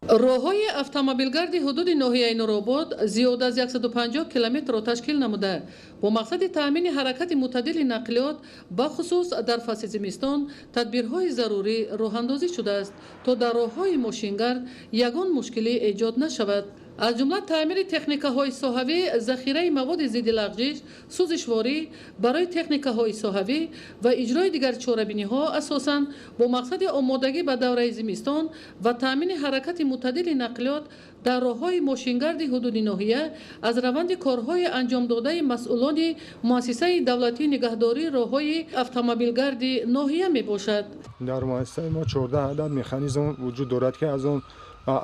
роҳҳои автомобилгарди ҳудуди ноҳияи Нуробод зиёда аз 150 километрро ташкил намуда бо мақсади таъмини ҳаракати мӯътадили нақлиёт бахусус дар фасли зимистон тадбирҳои зарурӣ роҳандозӣ шудааст, то дар роҳҳои мошингард ягон мушкилӣ эҷод нашавад. аз ҷумла таъмири техникаҳои соҳавӣ, захираи маводи зидди лағжиш, сӯзишворӣ барои техникаҳои соҳавӣ ва иҷрои дигар чорабиниҳо асосан бо мақсади омодагӣ ба давраи зимистон ва таъмини ҳаракати мӯътадили нақлиёт дар роҳҳои мошингарди ҳудуди ноҳия аз раванди корҳои анҷомдодаи масъулони муассисаи давлатии нигаҳдории роҳҳои автомобилгарди ноҳия мебошад. дар муассисаи мо 14 адад механизм вуҷуд дорад ки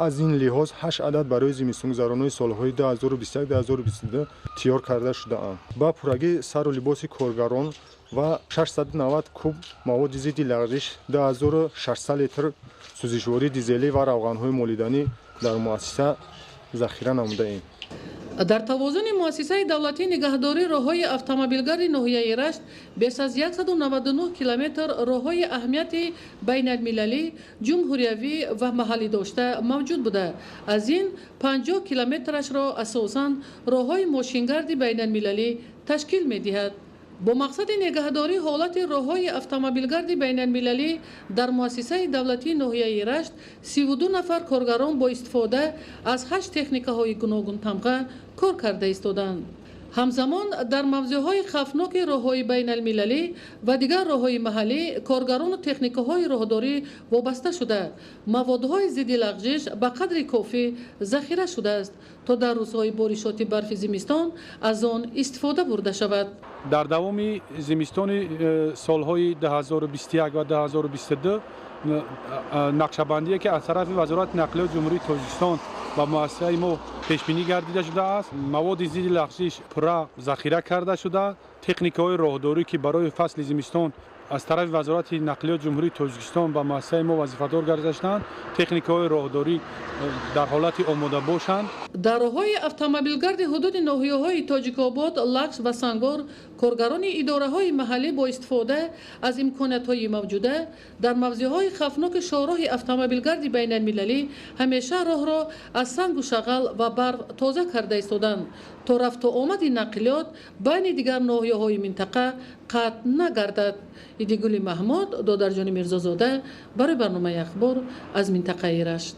аз ин лиҳоз 8 адад барои зимистонгузарониҳои солҳои 2021-2022 тиёр карда шудаанд. ба пуррагии сару либоси коргарон ва 690 куб маводи зидди лағжиш, 2600 литр сӯзишвории дизелӣ ва равғанҳои молиданӣ дар муассиса захира намудаем. дар тавозуни муассисаи давлатии нигаҳдории роҳҳои автомобилгарди ноҳияи Рашт бес аз 199 километр роҳҳои аҳамияти байналмилалӣ, ҷумҳуриявӣ ва маҳаллӣ дошта мавҷуд буда. аз ин 50 километрашро асосан роҳҳои мошингарди байналмилалӣ ташкил медиҳад. бо мақсади нигаҳдории ҳолати роҳҳои автомобилгарди байналмилалӣ дар муассисаи давлатии ноҳияи Рашт 32 нафар коргарон бо истифода аз 8 техникаҳои гуногун тамға кор карда истоданд. ҳамзамон дар мавзеъҳои хавфноки роҳҳои байналмилалӣ ва дигар роҳҳои маҳаллӣ коргарону техникаҳои роҳдорӣ вобаста шуда маводҳои зидди лағжиш ба қадри кофӣ захира шудааст, то дар рӯзҳои боришоти барфи зимистон аз он истифода бурда шавад. дар давоми зимистони солҳои 2021 ва 2022 нақшабандие ки аз тарафи вазорати нақлиёти ҷумҳурии Тоҷикистон ба муассисаи мо пешбинӣ гардида шудааст. маводи зидди лағжиш пурра захира карда шуда, техникаҳои роҳдорӣ ки барои фасли зимистон аз тарафи вазорати нақлиёти ҷумҳурии Тоҷикистон ба муассисаи мо вазифадор гардидаштанд, техникаҳои роҳдорӣ дар ҳолати омода бошанд. дар роҳҳои автомобилгарди ҳудуди ноҳияҳои Тоҷикобод, Лакс ва Сангор коргарони идораҳои маҳаллӣ бо истифода аз имкониятҳои мавҷуда дар мавзеъҳои хавфноки шоҳроҳи автомобилгарди байналмилалӣ ҳамеша роҳро аз сангу шағал ва барф тоза карда истоданд, то рафту омади нақлиёт байни дигар ноҳияҳои минтақа қатъ нагардад. идигули Маҳмуд, Додарҷони Мирзозода барои барномаи ахбор аз минтақаи Рашт.